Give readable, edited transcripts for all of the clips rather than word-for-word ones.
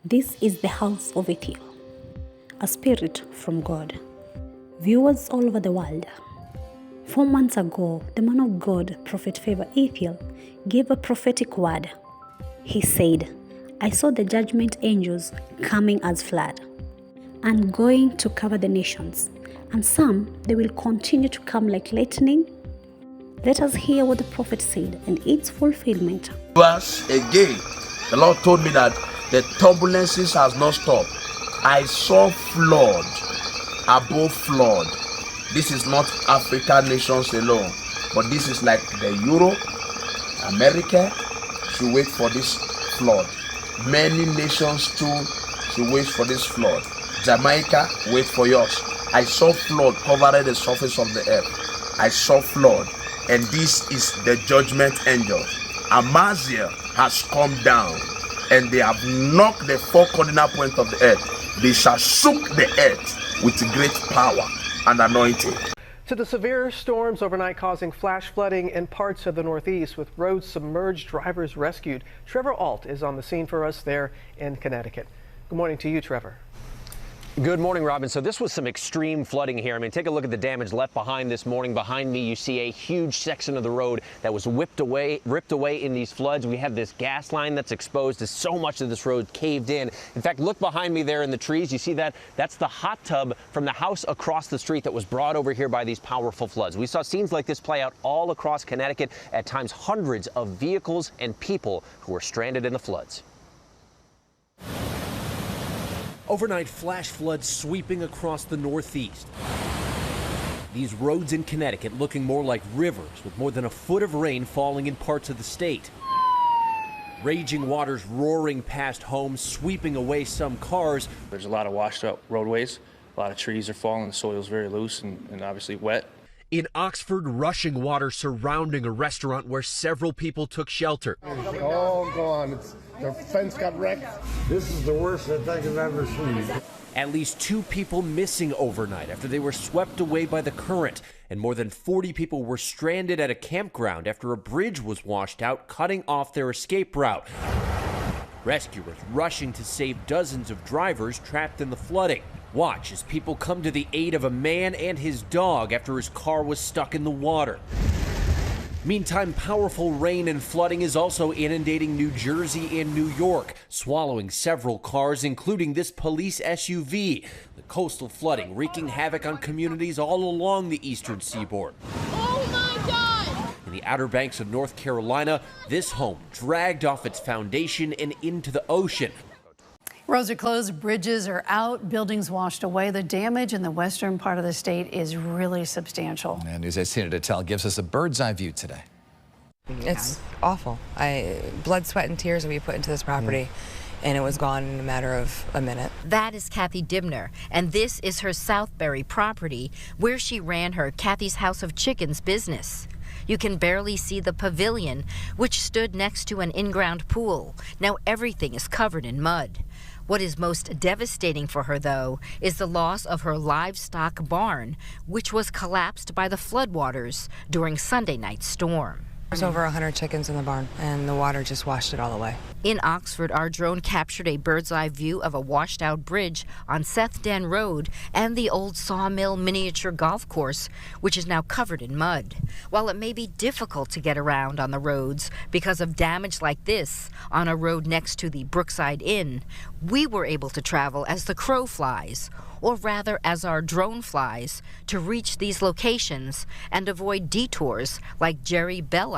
This is the house of Ithiel, a spirit from God. Viewers all over the world, 4 months ago, the man of God, Prophet Favor Ithiel, gave a prophetic word. He said, I saw the judgment angels coming as flood and going to cover the nations, and some they will continue to come like lightning. Let us hear what the prophet said and its fulfillment. Once again, the Lord told me that the turbulences has not stopped. I saw flood above flood. This is not African nations alone, but this is like the Europe, America should wait for this flood. Many nations too should wait for this flood. Jamaica, wait for yours. I saw flood covering the surface of the earth. I saw flood, and this is the judgment angel. Amaziah has come down, and they have knocked the four cardinal points of the earth. They shall shook the earth with great power and anointing. To the severe storms overnight causing flash flooding in parts of the Northeast with roads submerged, drivers rescued. Trevor Alt is on the scene for us there in Connecticut. Good morning to you, Trevor. Good morning, Robin. So this was some extreme flooding here. I mean, take a look at the damage left behind this morning. Behind me, you see a huge section of the road that was ripped away in these floods. We have this gas line that's exposed as so much of this road caved in. In fact, look behind me there in the trees. You see that? That's the hot tub from the house across the street that was brought over here by these powerful floods. We saw scenes like this play out all across Connecticut. At times, hundreds of vehicles and people who were stranded in the floods. Overnight flash floods sweeping across the Northeast. These roads in Connecticut looking more like rivers with more than a foot of rain falling in parts of the state. Raging waters roaring past homes, sweeping away some cars. There's a lot of washed out roadways. A lot of trees are falling. The soil's very loose and obviously wet. In Oxford, rushing water surrounding a restaurant where several people took shelter. All gone. The fence got wrecked. This is the worst I think I've ever seen. At least 2 people missing overnight after they were swept away by the current, and more than 40 people were stranded at a campground after a bridge was washed out, cutting off their escape route. Rescuers rushing to save dozens of drivers trapped in the flooding. Watch as people come to the aid of a man and his dog after his car was stuck in the water. Meantime, powerful rain and flooding is also inundating New Jersey and New York, swallowing several cars, including this police SUV. The coastal flooding wreaking havoc on communities all along the eastern seaboard. Oh my God! In the Outer Banks of North Carolina, this home dragged off its foundation and into the ocean. Roads are closed, bridges are out, buildings washed away. The damage in the western part of the state is really substantial. And News 8's Tina Detel gives us a bird's eye view today. It's awful. Blood, sweat, and tears we put into this property, and it was gone in a matter of a minute. That is Kathy Dibner, and this is her Southbury property, where she ran her Kathy's House of Chickens business. You can barely see the pavilion, which stood next to an in-ground pool. Now everything is covered in mud. What is most devastating for her, though, is the loss of her livestock barn, which was collapsed by the floodwaters during Sunday night's storm. There's over 100 chickens in the barn, and the water just washed it all away. In Oxford, our drone captured a bird's-eye view of a washed-out bridge on Sethden Road and the old Sawmill miniature golf course, which is now covered in mud. While it may be difficult to get around on the roads because of damage like this on a road next to the Brookside Inn, we were able to travel as the crow flies, or rather as our drone flies, to reach these locations and avoid detours like Jerry Belli.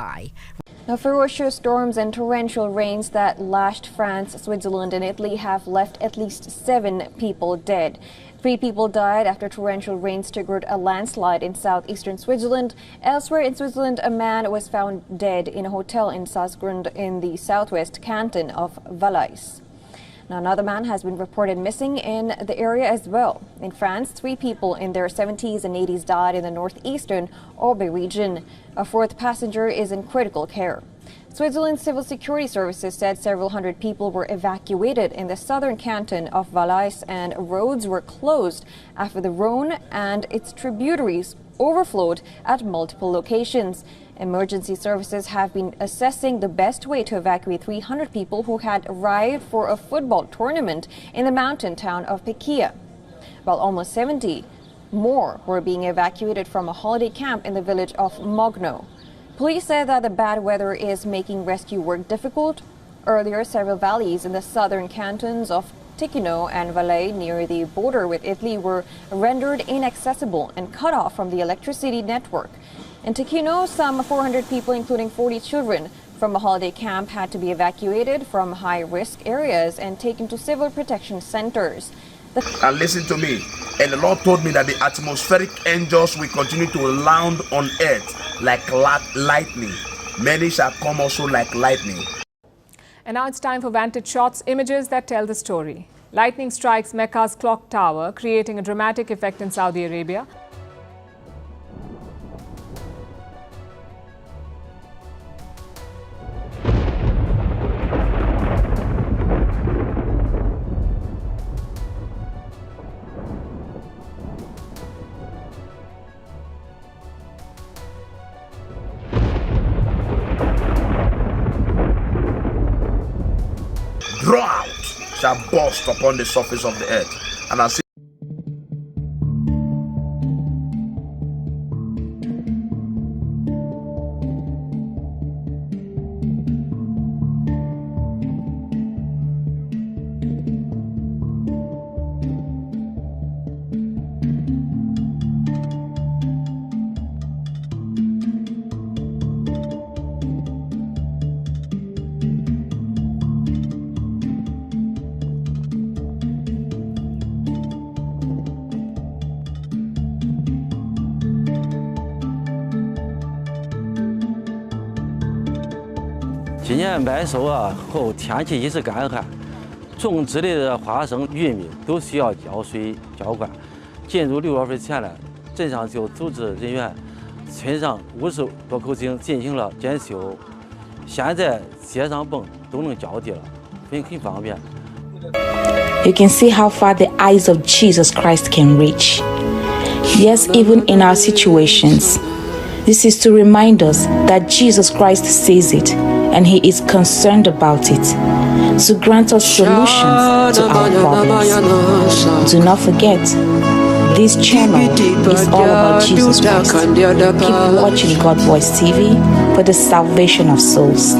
Now, ferocious storms and torrential rains that lashed France, Switzerland, and Italy have left at least 7 people dead. 3 people died after torrential rains triggered a landslide in southeastern Switzerland. Elsewhere in Switzerland, a man was found dead in a hotel in Saasgrund in the southwest canton of Valais. Now, another man has been reported missing in the area as well. In France, 3 people in their 70s and 80s died in the northeastern Aube region. A 4th passenger is in critical care. Switzerland's civil security services said several hundred people were evacuated in the southern canton of Valais, and roads were closed after the Rhone and its tributaries overflowed at multiple locations. Emergency services have been assessing the best way to evacuate 300 people who had arrived for a football tournament in the mountain town of Pekia, while almost 70 more were being evacuated from a holiday camp in the village of Mogno. Police said that the bad weather is making rescue work difficult. Earlier, several valleys in the southern cantons of Ticino and Valais near the border with Italy were rendered inaccessible and cut off from the electricity network. In Ticino, some 400 people, including 40 children, from a holiday camp had to be evacuated from high-risk areas and taken to civil protection centers. And listen to me. And the Lord told me that the atmospheric angels will continue to land on earth like lightning. Many shall come also like lightning. And now it's time for Vantage Shots, images that tell the story. Lightning strikes Mecca's clock tower, creating a dramatic effect in Saudi Arabia. Drought shall burst upon the surface of the earth. And I see今年麦收后天气一直干旱，种植的花生、玉米都需要浇水浇灌。进入6月份前呢，镇上就组织人员村上50多口井进行了检修，现在街上泵都能浇地了，很方便。You can see how far the eyes of Jesus Christ can reach. Yes, even in our situations. This is to remind us that Jesus Christ sees it and He is concerned about it, to grant us solutions to our problems. Do not forget, this channel is all about Jesus Christ. Keep watching God Voice TV for the salvation of souls.